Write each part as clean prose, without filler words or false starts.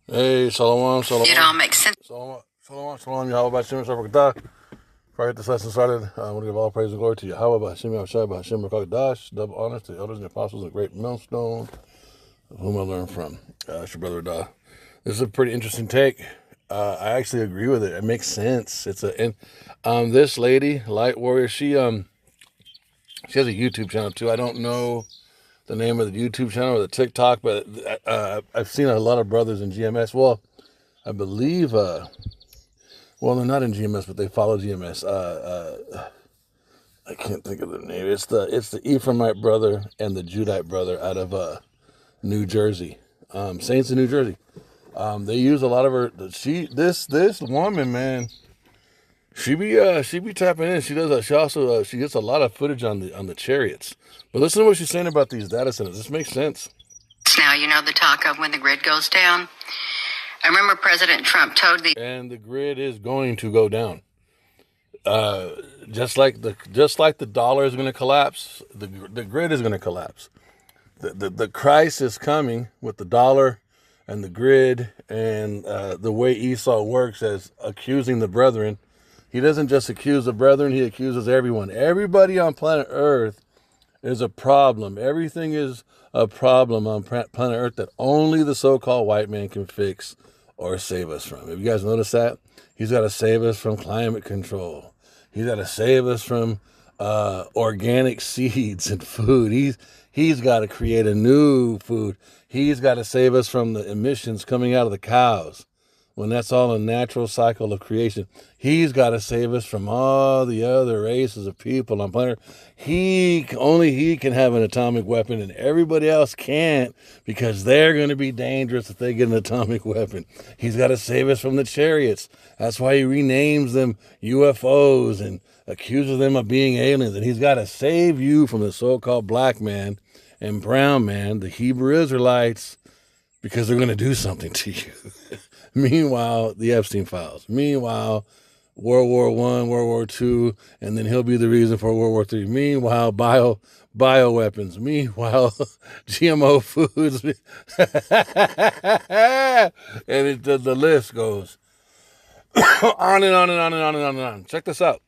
Hey, Shalom, Shalom. It all makes sense. Shalom, Shalom, Shalom, Yahweh Bashim Shabbat. Before I get this lesson started, I want to give all praise and glory to Yahweh Bashim Yahshua Bashim Rakakdash. Double honors to the elders and the apostles and the great millstone, of whom I learned from. It's your brother Da. This is a pretty interesting take. I actually agree with it. It makes sense. This lady, Light Warrior, she has a YouTube channel too. I don't know the name of the YouTube channel or the TikTok, but I've seen a lot of brothers in GMS. Well, I believe, well, they're not in GMS, but they follow GMS. I can't think of the name. It's the Ephraimite brother and the Judite brother out of New Jersey, Saints in New Jersey. They use a lot of her. This woman, man, she be tapping in. She gets a lot of footage on the chariots. But listen to what she's saying about these data centers. This makes sense. Now, you know the talk of when the grid goes down? I remember President Trump told And the grid is going to go down. Just like the dollar is going to collapse, the grid is going to collapse. The Christ is coming with the dollar and the grid and the way Esau works as accusing the brethren. He doesn't just accuse the brethren, he accuses everyone. Everybody on planet Earth is a problem. Everything is a problem on planet Earth that only the so-called white man can fix or save us from. Have you guys noticed that? He's got to save us from climate control. He's got to save us from organic seeds and food. He's got to create a new food. He's got to save us from the emissions coming out of the cows, when that's all a natural cycle of creation. He's got to save us from all the other races of people on planet Earth. Only he can have an atomic weapon, and everybody else can't, because they're going to be dangerous if they get an atomic weapon. He's got to save us from the chariots. That's why he renames them UFOs and accuses them of being aliens. And he's got to save you from the so-called black man and brown man, the Hebrew Israelites, because they're going to do something to you. Meanwhile, the Epstein files. Meanwhile, World War I, World War II, and then he'll be the reason for World War III. Meanwhile, bioweapons. Meanwhile, GMO foods. And the list goes on and on and on and on and on and on. Check this out.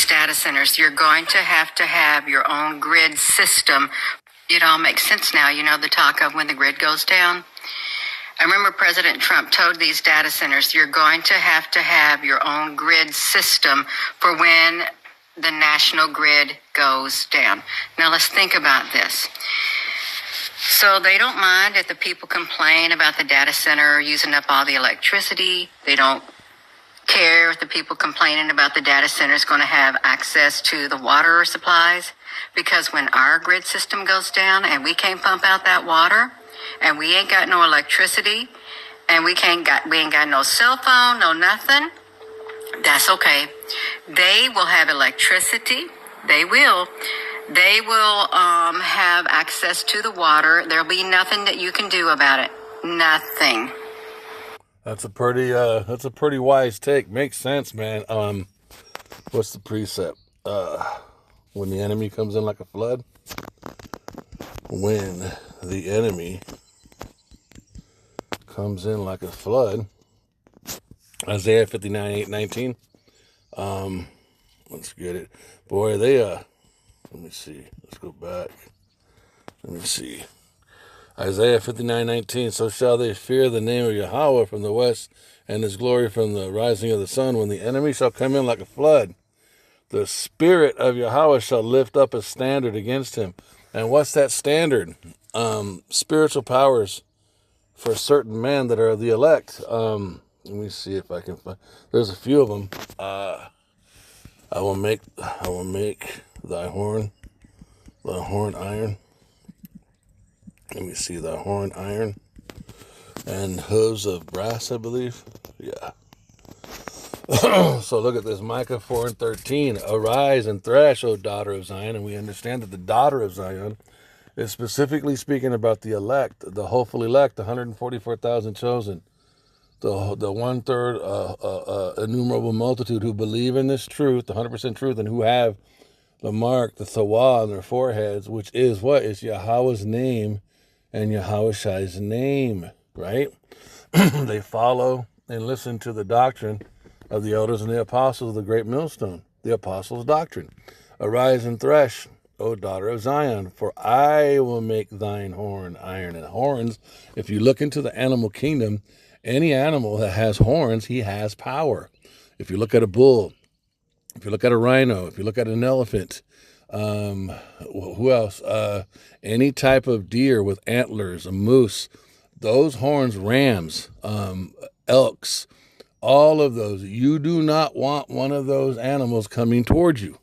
data centers, you're going to have your own grid system. It all makes sense now. You know the talk of when the grid goes down? I remember President Trump told these data centers, you're going to have your own grid system for when the national grid goes down. Now let's think about this. So they don't mind if the people complain about the data center using up all the electricity. They don't care if the people complaining about the data center is going to have access to the water supplies. Because when our grid system goes down and we can't pump out that water, and we ain't got no electricity, and we ain't got no cell phone, no nothing, that's okay. They will have electricity. They will have access to the water. There'll be nothing that you can do about it. Nothing. That's a pretty wise take. Makes sense, man. What's the precept? When the enemy comes in like a flood. When the enemy comes in like a flood. Isaiah 59:8-19. Let's get it. Boy, let me see. Let's go back. Let me see. Isaiah 59:19. So shall they fear the name of Yahweh from the west, and his glory from the rising of the sun. When the enemy shall come in like a flood, the spirit of Yahweh shall lift up a standard against him. And what's that standard? Spiritual powers for certain men that are the elect. Let me see if I can find. There's a few of them. I will make thy horn iron. Let me see, thy horn iron and hooves of brass, I believe. Yeah. So look at this, Micah 4:13. Arise and thresh, O daughter of Zion. And we understand that the daughter of Zion is specifically speaking about the elect, the hopeful elect, the 144,000 chosen, the 1/3 innumerable multitude who believe in this truth, the 100% truth, and who have the mark, the Thawah on their foreheads, which is what? It's Yahweh's name and Yahushai's name, right? They follow and listen to the doctrine of the elders and the apostles of the great millstone, the apostles' doctrine. Arise and thresh, O daughter of Zion, for I will make thine horn iron. And horns, if you look into the animal kingdom, any animal that has horns, he has power. If you look at a bull, if you look at a rhino, if you look at an elephant, who else? Any type of deer with antlers, a moose, those horns, rams, elks, all of those. You do not want one of those animals coming towards you.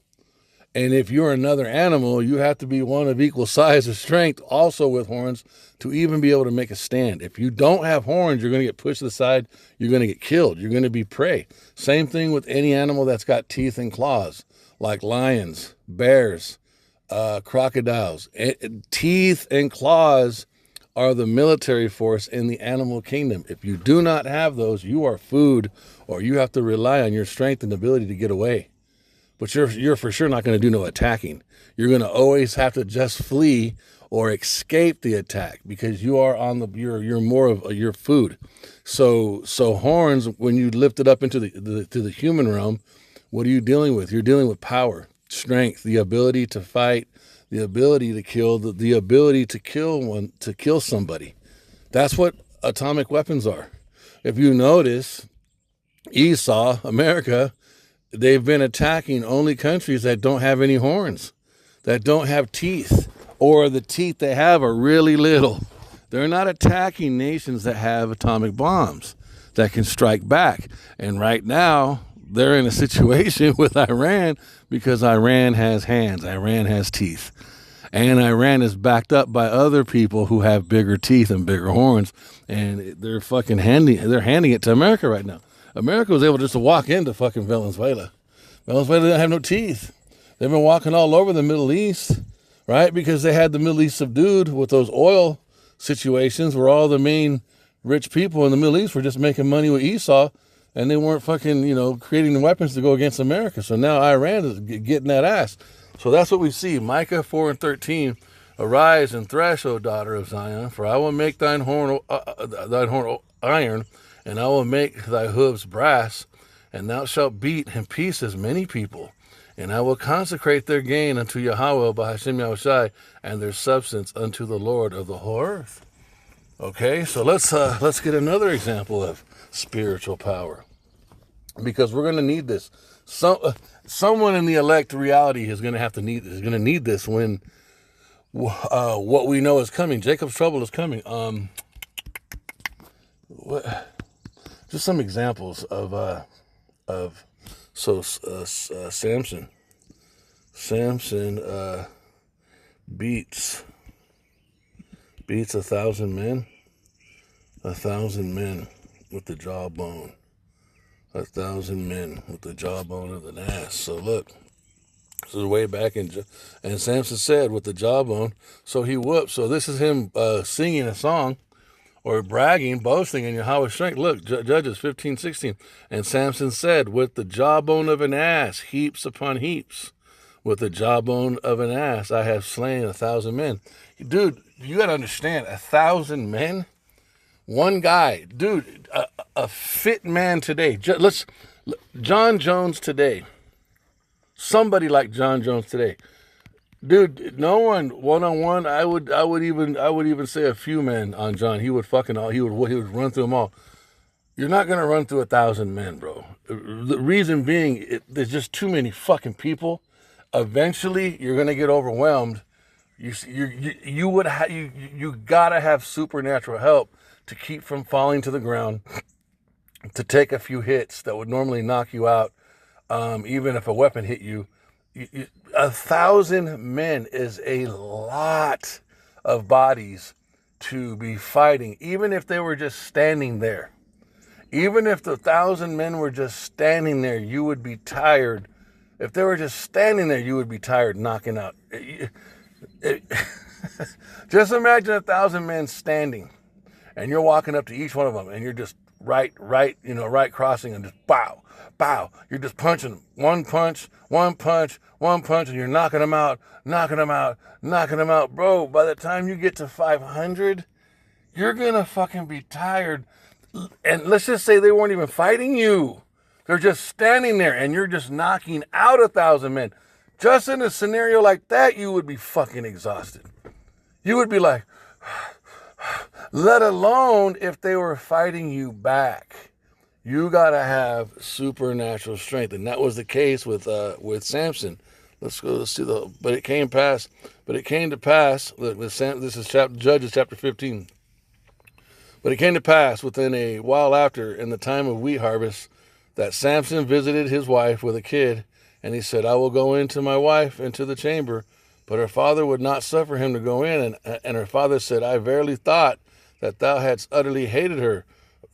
And if you're another animal, you have to be one of equal size or strength, also with horns, to even be able to make a stand. If you don't have horns, you're going to get pushed to the side. You're going to get killed. You're going to be prey. Same thing with any animal that's got teeth and claws, like lions, bears, crocodiles. Teeth and claws are the military force in the animal kingdom. If you do not have those, you are food, or you have to rely on your strength and ability to get away. But you're for sure not going to do no attacking. You're going to always have to just flee or escape the attack, because you are on the you're more of your food. So horns, when you lift it up into the human realm, what are you dealing with? You're dealing with power, strength, the ability to fight, the ability to kill, the ability to kill somebody. That's what atomic weapons are. If you notice, Esau, America, they've been attacking only countries that don't have any horns, that don't have teeth, or the teeth they have are really little. They're not attacking nations that have atomic bombs that can strike back. And right now, they're in a situation with Iran because Iran has hands, Iran has teeth. And Iran is backed up by other people who have bigger teeth and bigger horns, and they're handing it to America right now. America was able just to walk into fucking Venezuela. Venezuela didn't have no teeth. They've been walking all over the Middle East, right? Because they had the Middle East subdued with those oil situations where all the main rich people in the Middle East were just making money with Esau, and they weren't fucking, creating the weapons to go against America. So now Iran is getting that ass. So that's what we see. Micah 4:13, arise and thresh, O daughter of Zion, for I will make thine horn iron, and I will make thy hooves brass, and thou shalt beat in pieces many people. And I will consecrate their gain unto Yahweh by Hashem Yahushai, and their substance unto the Lord of the whole earth. Okay, so let's get another example of spiritual power, because we're going to need this. Someone in the elect reality is going to need this when what we know is coming. Jacob's trouble is coming. Just some examples of Samson. Samson beats 1,000 men. 1,000 men with the jawbone. 1,000 men with the jawbone of an ass. So look, this is way back and Samson said with the jawbone. So he whooped. So this is him singing a song, or bragging, boasting in Yahweh's strength. Look, Judges 15:16. And Samson said, with the jawbone of an ass, heaps upon heaps. With the jawbone of an ass, I have slain 1,000 men. Dude, you got to understand, 1,000 men? One guy. Dude, a fit man today. John Jones today. Somebody like John Jones today. Dude, no one-on-one. I would even say a few men on John. He would run through them all. You're not gonna run through 1,000 men, bro. The reason being, there's just too many fucking people. Eventually, you're gonna get overwhelmed. You gotta have supernatural help to keep from falling to the ground, to take a few hits that would normally knock you out, even if a weapon hit you. 1,000 men is a lot of bodies to be fighting, even if they were just standing there. Even if the 1,000 men were just standing there, you would be tired. If they were just standing there, you would be tired knocking out. Just imagine 1,000 men standing, and you're walking up to each one of them, and you're just right crossing, and just bow. You're just punching them. One punch, and you're knocking them out. Bro, by the time you get to 500, you're going to fucking be tired. And let's just say they weren't even fighting you. They're just standing there and you're just knocking out 1,000 men. Just in a scenario like that, you would be fucking exhausted. You would be like, let alone if they were fighting you back. You got to have supernatural strength. And that was the case with Samson. Let's see but it came to pass, this is Judges chapter 15. But it came to pass within a while after, in the time of wheat harvest, that Samson visited his wife with a kid, and he said, I will go into my wife into the chamber. But her father would not suffer him to go in, and her father said, I verily thought that thou hadst utterly hated her.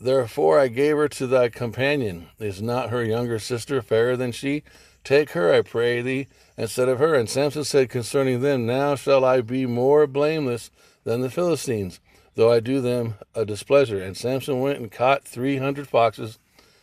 Therefore I gave her to thy companion. Is not her younger sister fairer than she? Take her, I pray thee, instead of her. And Samson said concerning them, Now shall I be more blameless than the Philistines, though I do them a displeasure. And Samson went and caught 300 foxes,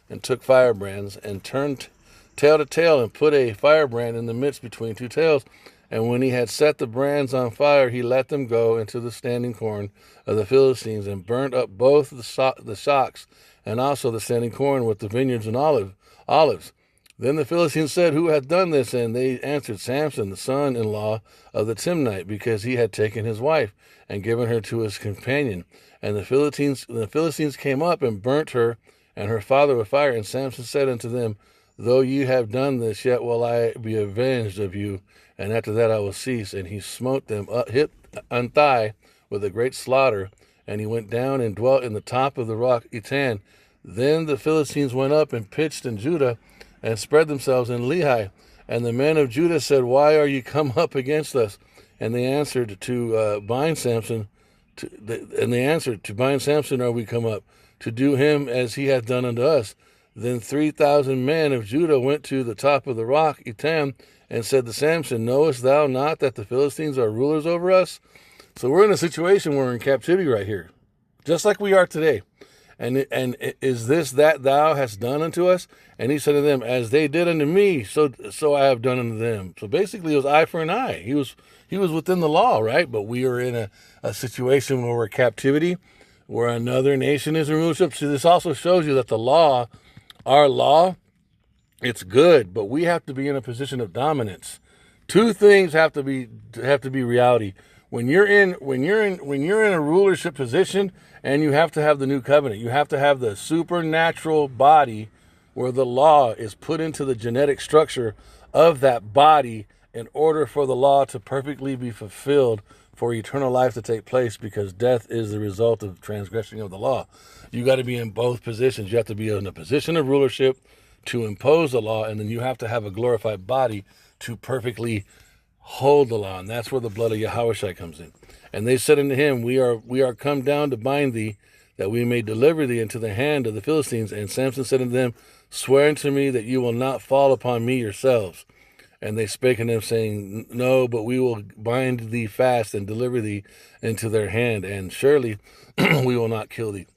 and took firebrands, and turned tail to tail, and put a firebrand in the midst between two tails. And when he had set the brands on fire, he let them go into the standing corn of the Philistines, and burnt up both the shocks and also the standing corn with the vineyards and olives. Then the Philistines said, Who hath done this? And they answered, Samson, the son-in-law of the Timnite, because he had taken his wife and given her to his companion. And the Philistines came up and burnt her and her father with fire. And Samson said unto them, Though ye have done this, yet will I be avenged of you, and after that I will cease. And he smote them hip and thigh with a great slaughter, and he went down and dwelt in the top of the rock Etan. Then the Philistines went up and pitched in Judah, and spread themselves in Lehi. And the men of Judah said, Why are ye come up against us? And they answered, To bind Samson. To bind Samson are we come up, to do him as he hath done unto us. Then 3,000 men of Judah went to the top of the rock Etam, and said to Samson, Knowest thou not that the Philistines are rulers over us? So we're in a situation where we're in captivity right here, just like we are today. And is this that thou hast done unto us? And he said to them, As they did unto me, so I have done unto them. So basically it was eye for an eye. He was within the law, right? But we are in a situation where we're in captivity, where another nation is in rulership. So this also shows you that the law, our law, it's good, but we have to be in a position of dominance. Two things have to be reality. When you're in a rulership position, and you have to have the new covenant, you have to have the supernatural body where the law is put into the genetic structure of that body in order for the law to perfectly be fulfilled, for eternal life to take place, because death is the result of transgression of the law. You got to be in both positions. You have to be in a position of rulership to impose the law, and then you have to have a glorified body to perfectly hold the law. And that's where the blood of Yahushua comes in. And they said unto him, We are come down to bind thee, that we may deliver thee into the hand of the Philistines. And Samson said unto them, Swear unto me that you will not fall upon me yourselves. And they spake unto him, saying, No, but we will bind thee fast and deliver thee into their hand, and surely we will not kill thee.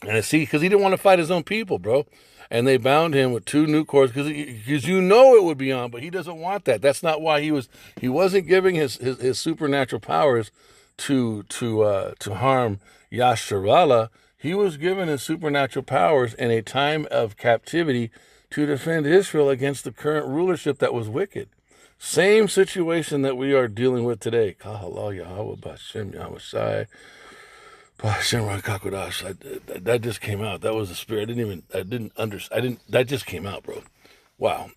And I see, because he didn't want to fight his own people, bro. And they bound him with 2 new cords, because you know it would be on, but he doesn't want that. That's not why he wasn't giving his supernatural powers to harm Yasharallah. He was given his supernatural powers in a time of captivity to defend Israel against the current rulership that was wicked. Same situation that we are dealing with today. Kahalal Yahweh Bashem Yahushai. That just came out. That was the spirit. That just came out, bro. Wow.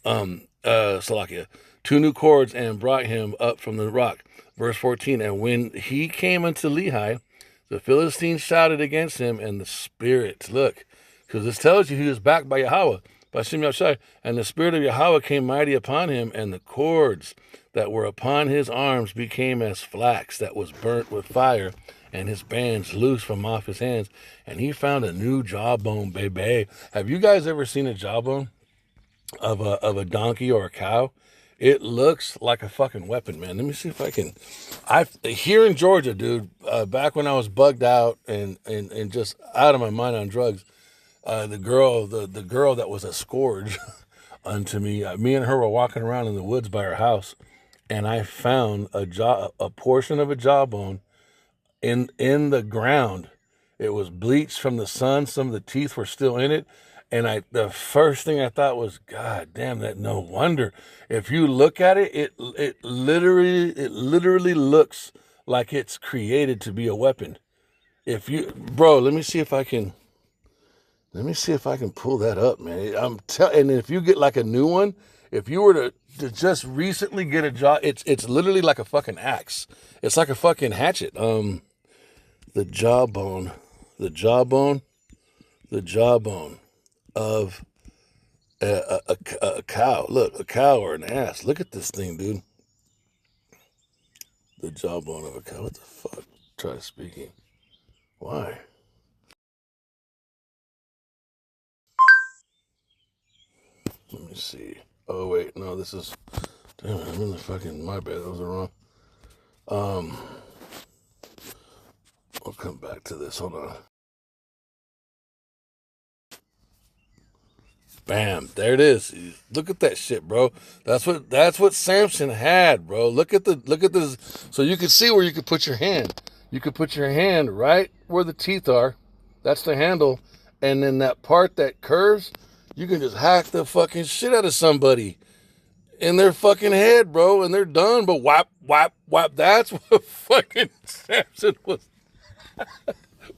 Salakia. 2 new cords, and brought him up from the rock. Verse 14. And when he came unto Lehi, the Philistines shouted against him, and the spirit, look, because this tells you he was backed by Yahweh, by Shem Yahshai, and the spirit of Yahweh came mighty upon him, and the cords that were upon his arms became as flax that was burnt with fire, and his bands loose from off his hands, and he found a new jawbone, baby. Have you guys ever seen a jawbone of a donkey or a cow? It looks like a fucking weapon, man. Let me see if I can. Here in Georgia, dude, back when I was bugged out and just out of my mind on drugs, the girl that was a scourge unto me, me and her were walking around in the woods by her house, and I found a portion of a jawbone in the ground. It was bleached from the sun. Some of the teeth were still in it. And the first thing I thought was, God damn, that no wonder. If you look at it, it literally looks like it's created to be a weapon. Bro, let me see if I can pull that up, man. And if you get like a new one, if you were to just recently get a jaw, it's literally like a fucking axe. It's like a fucking hatchet. The jawbone of a cow. Look, a cow or an ass. Look at this thing, dude. The jawbone of a cow. What the fuck? Try speaking. Why? Let me see. Oh wait, no, this is. Damn it, I'm in the fucking. My bad. That was wrong. I'll come back to this. Hold on. Bam, there it is. Look at that shit, bro. That's what Samson had, bro. Look at this. So you can see where you could put your hand. You could put your hand right where the teeth are. That's the handle. And then that part that curves, you can just hack the fucking shit out of somebody in their fucking head, bro. And they're done. But whap. That's what fucking Samson was.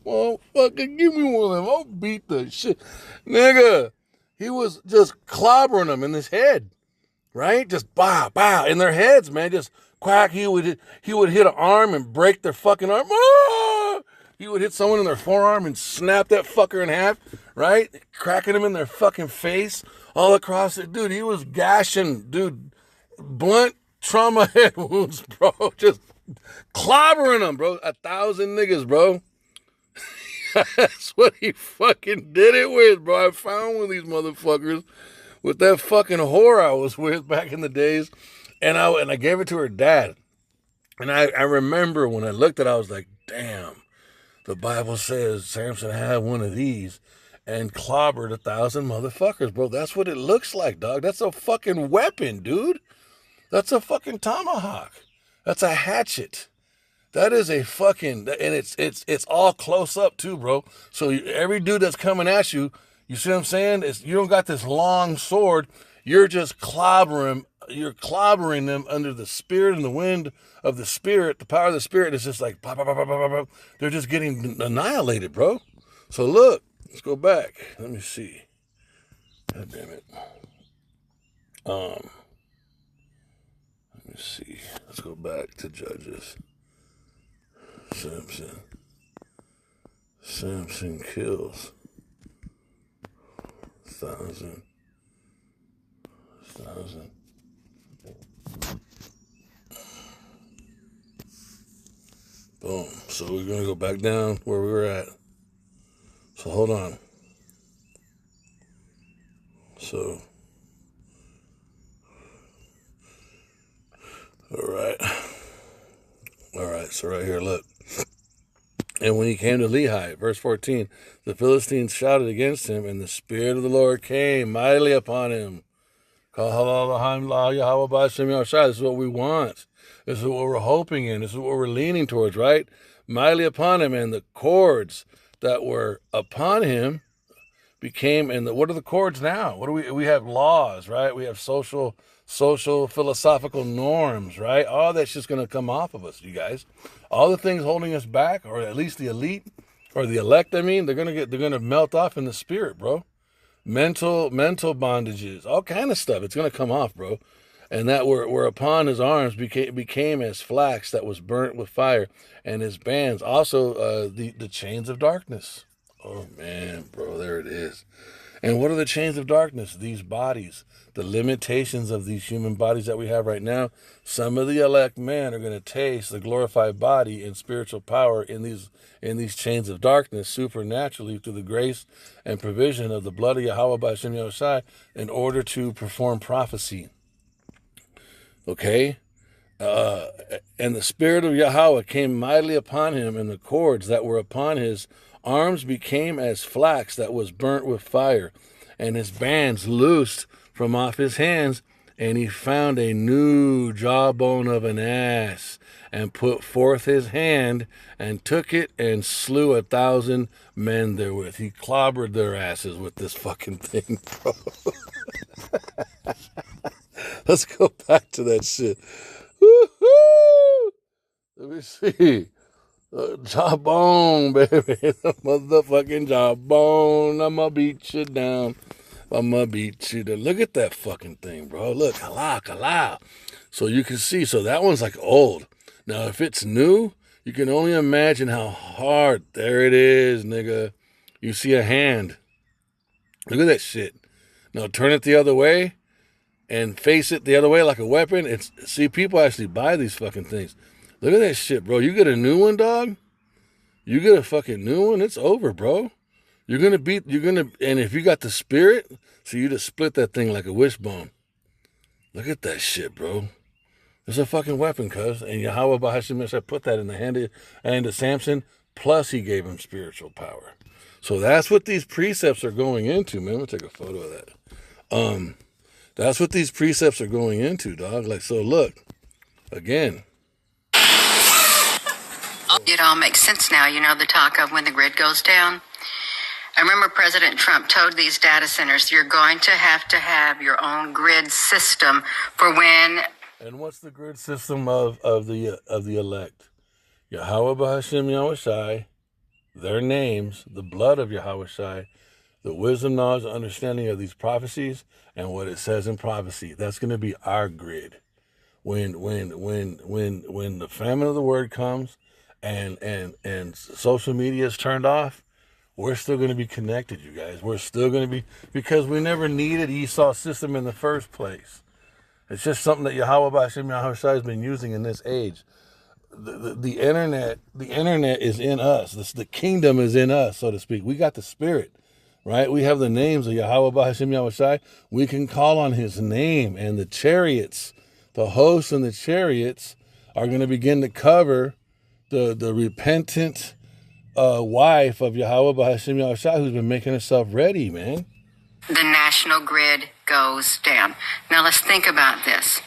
Well, fucking give me one of them. I'll beat the shit. Nigga. He was just clobbering them in his head, right? Just bah, in their heads, man. Just quack. He would hit an arm and break their fucking arm. Ah! He would hit someone in their forearm and snap that fucker in half, right? Cracking them in their fucking face all across it. Dude, he was gashing, dude. Blunt trauma head wounds, bro. Just clobbering them, bro. 1,000 niggas, bro. That's what he fucking did it with, bro. I found one of these motherfuckers with that fucking whore I was with back in the days, and I gave it to her dad. And I remember when I looked at it, I was like, damn, the Bible says Samson had one of these and clobbered 1,000 motherfuckers, bro. That's what it looks like, dog. That's a fucking weapon, dude. That's a fucking tomahawk. That's a hatchet. That is a fucking, and it's all close up too, bro. So every dude that's coming at you, you see what I'm saying? You don't got this long sword. You're just clobbering them under the spirit and the wind of the spirit. The power of the spirit is just like, pop, pop, pop, pop, pop, pop. They're just getting annihilated, bro. So look, let's go back. Let me see. God damn it. Let me see. Let's go back to Judges. Samson kills 1,000. Boom. So we're going to go back down where we were at. So hold on. So, all right. So right here, look. And when he came to Lehi, verse 14, the Philistines shouted against him, and the Spirit of the Lord came mightily upon him. This is what we want. This is what we're hoping in. This is what we're leaning towards, right? Mightily upon him, and the cords that were upon him became, and what are the cords now? What do we have laws, right? We have social philosophical norms, right? All that's just going to come off of us, you guys. All the things holding us back, or at least the elite or the elect, I mean, they're going to melt off in the spirit, bro. Mental bondages, all kind of stuff. It's going to come off, bro. And that were upon his arms became as flax that was burnt with fire, and his bands also the chains of darkness. Oh man, bro, there it is. And what are the chains of darkness? These bodies, the limitations of these human bodies that we have right now. Some of the elect men are going to taste the glorified body and spiritual power in these chains of darkness supernaturally through the grace and provision of the blood of Yahweh by Hashem Yahushai in order to perform prophecy. Okay? And the Spirit of Yahweh came mightily upon him, and the cords that were upon his arms became as flax that was burnt with fire, and his bands loosed from off his hands, And he found a new jawbone of an ass, and put forth his hand, and took it, and slew 1,000 men therewith. He clobbered their asses with this fucking thing, bro. Let's go back to that shit. Woo-hoo! Let me see. Jawbone, baby. Motherfucking jawbone. I'ma beat you down. I'ma beat you down. Look at that fucking thing, bro. Look, kala. So you can see. So that one's like old. Now, if it's new, you can only imagine how hard. There it is, nigga. You see a hand. Look at that shit. Now, turn it the other way and face it the other way like a weapon. See, people actually buy these fucking things. Look at that shit, bro. You get a new one, dog? You get a fucking new one, it's over, bro. And if you got the spirit, so you just split that thing like a wishbone. Look at that shit, bro. It's a fucking weapon, cuz. And Yahweh Bahashim put that in the hand of Samson, plus he gave him spiritual power. So that's what these precepts are going into, man. I'm gonna take a photo of that. That's what these precepts are going into, dog. Like, so look, again. It all makes sense now, the talk of when the grid goes down. I remember President Trump told these data centers, you're going to have your own grid system for when. And what's the grid system of the elect? Yahweh Bahashim Yahushai, their names, the blood of Yahushai, the wisdom, knowledge, and understanding of these prophecies, and what it says in prophecy. That's going to be our grid. When the famine of the word comes, and social media is turned off, we're still going to be connected, you guys. We're still going to be, because we never needed Esau's system in the first place. It's just something that Yahweh B'Hashem Yahushai has been using in this age. The internet is in us. The kingdom is in us, so to speak. We got the spirit, right? We have the names of Yahweh B'Hashem Yahushai. We can call on his name, and the chariots, the hosts and the chariots are going to begin to cover the repentant wife of Yahweh B'Hashem Yahushua, who's been making herself ready, man. The national grid goes down. Now let's think about this.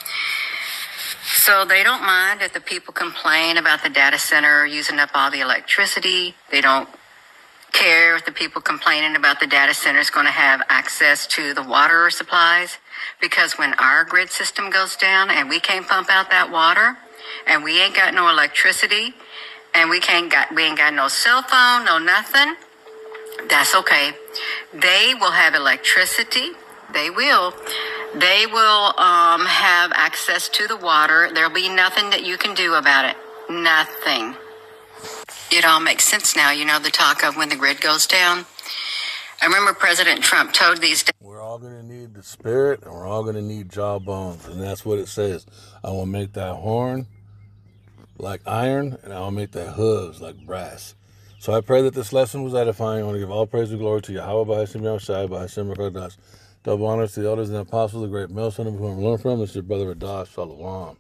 So they don't mind if the people complain about the data center using up all the electricity. They don't care if the people complaining about the data center is going to have access to the water supplies. Because when our grid system goes down and we can't pump out that water, and we ain't got no electricity, and we ain't got no cell phone, no nothing, that's okay. They will have electricity. They will have access to the water. There'll be nothing that you can do about it. Nothing. It all makes sense now, the talk of when the grid goes down. I remember President Trump told these. We're all going to need the spirit, and we're all going to need jawbones. And that's what it says. I will make thy horn like iron, and I will make thy hooves like brass. So I pray that this lesson was edifying. I want to give all praise and glory to Yahweh B'Hashem Yahushai, B'Hashem Rakadas. Double honors to the elders and the apostles, the great male son of whom I learned from. This is your brother Adas. Shalom.